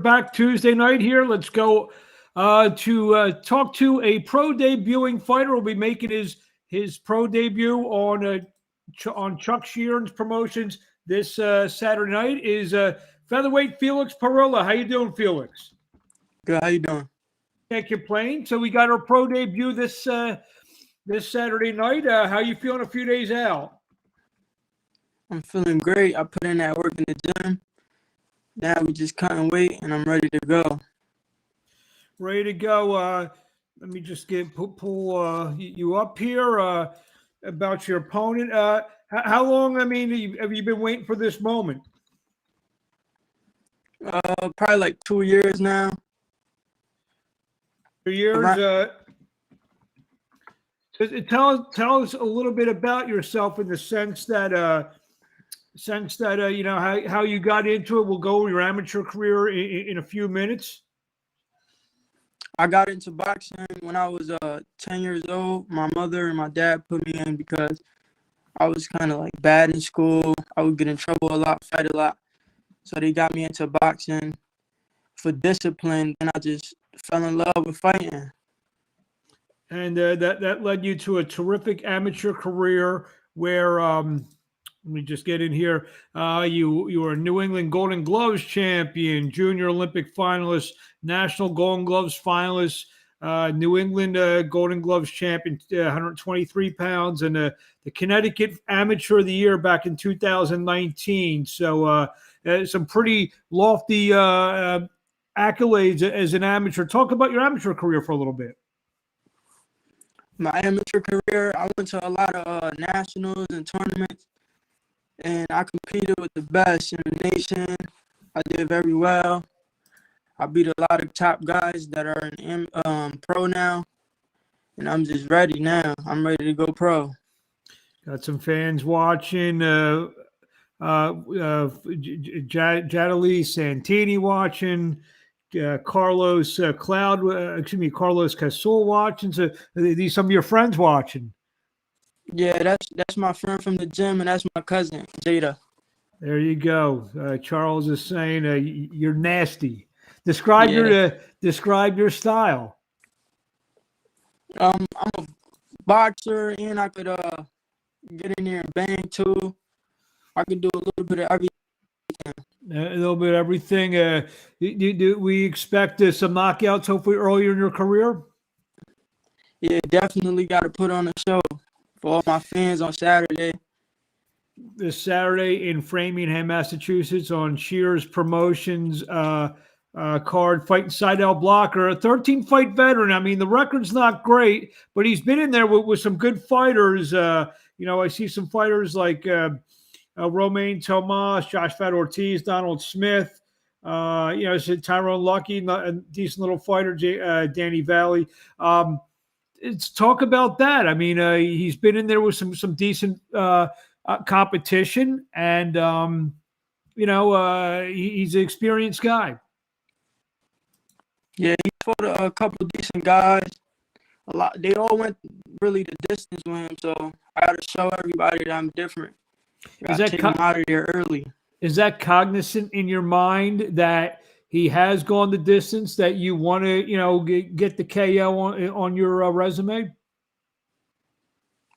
back Tuesday night here. Let's go to talk to a pro debuting fighter. Will be making his pro debut on Chuck Sheeran's promotions this Saturday night. Is Featherweight Felix Parrilla. How you doing, Felix? Good. How you doing? Can't complain. So we got our pro debut this Saturday night. How you feeling a few days out? I'm feeling great. I put in that work in the gym. Now we just cutting weight, and I'm ready to go. Ready to go. Let me just pull you up here about your opponent. How long, have you been waiting for this moment? Probably like 2 years now. 2 years. Tell us a little bit about yourself in the sense that you know how you got into it. We'll go over your amateur career in a few minutes. I got into boxing when I was 10 years old. My mother and my dad put me in because I was kind of like bad in school. I would get in trouble a lot, fight a lot. So they got me into boxing for discipline, and I just fell in love with fighting. And that led you to a terrific amateur career where let me just get in here. You were a New England Golden Gloves champion, junior Olympic finalist, national Golden Gloves finalist, New England Golden Gloves champion, 123 pounds, and the Connecticut Amateur of the Year back in 2019. So some pretty lofty accolades as an amateur. Talk about your amateur career for a little bit. My amateur career, I went to a lot of nationals and tournaments, and I competed with the best in the nation. I did very well. I beat a lot of top guys that are in pro now, and I'm just ready now. I'm ready to go pro. Got some fans watching. Jadali Santini watching. Carlos Casul watching. So these some of your friends watching. Yeah, that's my friend from the gym, and that's my cousin Jada. There you go. Charles is saying you're nasty. Describe your style. I'm a boxer, and I could get in there and bang too. I could do a little bit of everything. A little bit of everything. Do we expect some knockouts hopefully earlier in your career? Yeah, definitely got to put on a show for all my fans on Saturday. This Saturday in Framingham, Massachusetts, on Shear's Promotions card, fighting Sidell Blocker, a 13-fight veteran. I mean, the record's not great, but he's been in there with some good fighters. I see some fighters like Romain Tomas, Josh Fat Ortiz, Donald Smith, Tyrone Lucky, a decent little fighter, Danny Valley. Let's talk about that. I mean, he's been in there with some decent competition, and he's an experienced guy. Yeah, he fought a couple of decent guys. A lot. They all went really the distance with him, so I got to show everybody that I'm different. Is that take him out of there early? Is that cognizant in your mind that he has gone the distance, that you want to, get the KO on your resume?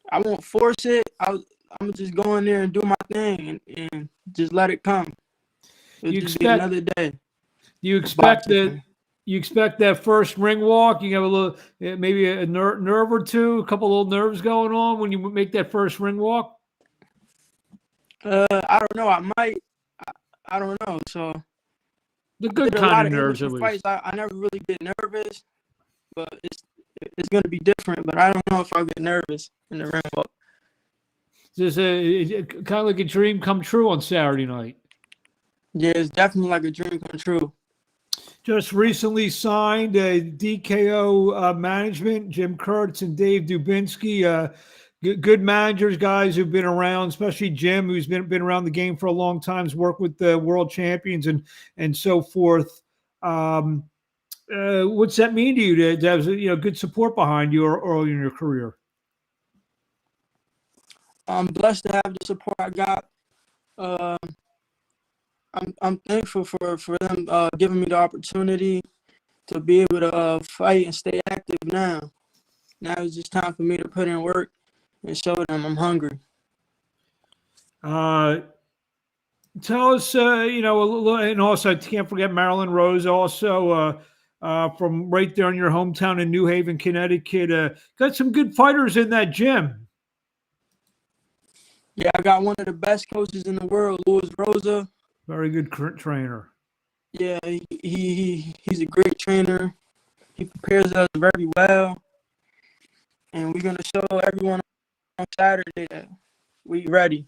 I won't force it. I'm just go in there and do my thing and just let it come. It'll just be another day. You expect that first ring walk? You have a little, maybe a nerve or two, a couple little nerves going on when you make that first ring walk? I don't know. I might. I don't know. So the good kind of nerves. Fights, I never really get nervous, but it's going to be different. But I don't know if I'll get nervous in the ring walk. It's kind of like a dream come true on Saturday night. Yeah, it's definitely like a dream come true. Just recently signed DKO management, Jim Kurtz and Dave Dubinsky. Good managers, guys who've been around, especially Jim, who's been around the game for a long time, has worked with the world champions and so forth. What's that mean to you to have good support behind you early in your career? I'm blessed to have the support I got. I'm thankful for them giving me the opportunity to be able to fight and stay active now. Now it's just time for me to put in work and show them I'm hungry. Uh, Tell us, you know, a little, and also I can't forget Marilyn Rose, also from right there in your hometown in New Haven, Connecticut. Got some good fighters in that gym. Yeah, I got one of the best coaches in the world, Louis Rosa. Very good trainer. Yeah, he's a great trainer. He prepares us very well, and we're gonna show everyone on Saturday that we ready.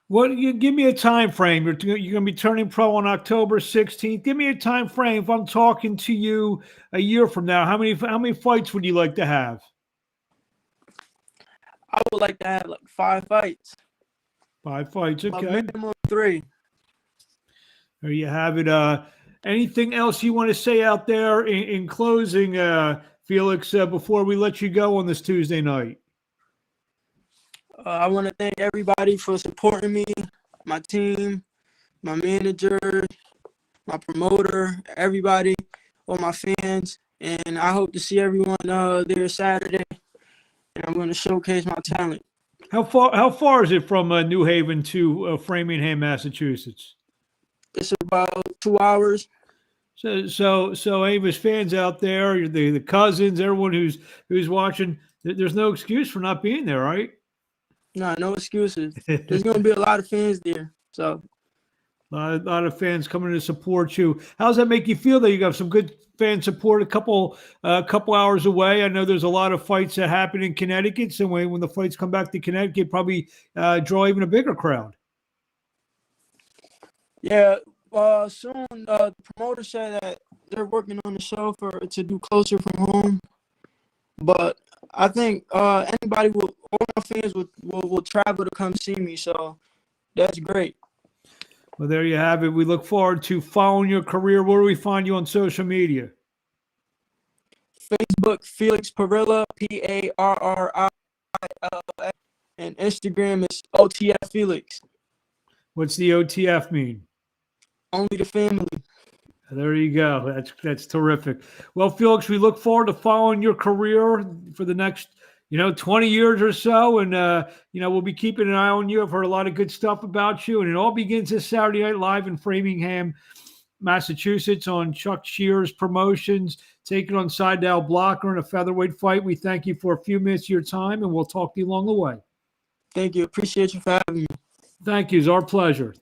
What you give me a time frame? You're going to be turning pro on October 16th. Give me a time frame. If I'm talking to you a year from now, how many fights would you like to have? I would like to have like 5 fights. 5 fights, But okay. minimum 3. There you have it. Anything else you want to say out there in closing, Felix, before we let you go on this Tuesday night? I want to thank everybody for supporting me, my team, my manager, my promoter, everybody, all my fans, and I hope to see everyone there Saturday. And I'm going to showcase my talent. How far is it from New Haven to Framingham, Massachusetts? It's about 2 hours. So any of his fans out there, the cousins, everyone who's watching, there's no excuse for not being there, right? No excuses. There's going to be a lot of fans there. So A lot of fans coming to support you. How does that make you feel that you got some good fan support a couple hours away? I know there's a lot of fights that happen in Connecticut. So when the fights come back to Connecticut, probably draw even a bigger crowd. yeah, soon the promoter said that they're working on the show to do closer from home. But I think all my fans will travel to come see me. So that's great. Well, there you have it. We look forward to following your career. Where do we find you on social media? Facebook, Felix Parrilla, Parrilla, and Instagram is OTF Felix. What's the OTF mean? Only the family. There you go. That's terrific. Well, Felix, we look forward to following your career for the next, 20 years or so. And, we'll be keeping an eye on you. I've heard a lot of good stuff about you. And it all begins this Saturday night live in Framingham, Massachusetts on Chuck Shear's Promotions, taking on Sidell Blocker in a featherweight fight. We thank you for a few minutes of your time, and we'll talk to you along the way. Thank you. Appreciate you for having me. Thank you. It's our pleasure.